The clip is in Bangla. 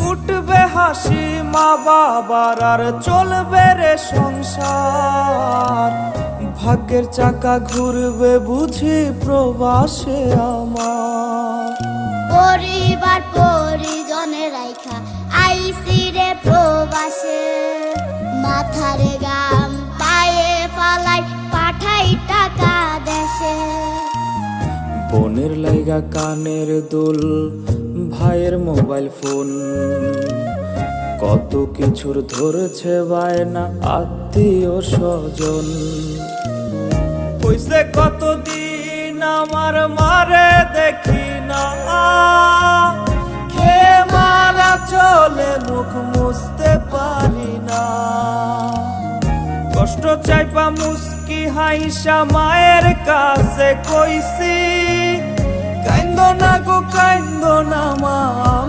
উঠবে হাসি মা বাবার আর চলবে রে সংসার। ভাগ্যের চাকা ঘুরবে বুঝি প্রবাসে আমার। পরিবার পরিজনের রাইখা আইসি রে প্রবাসে, মাথারে গাম পায়ে ফালাই পাঠাই টাকা দেশে। বোনের লাইগা কানের দুল, ভাইয়ের মোবাইল ফোন, কত কিছুর ধরছে বায়না আত্মীয় স্বজন। হইছে কতদিন আমার মারে দেখি না, খেয়ে মারা চলে মুখ মুছতে পারি না। কষ্ট চাইপা মুস্কি হাইসা মায়ের কাছে কইছি, কাইন্দো না গো কাইন্দো না মা।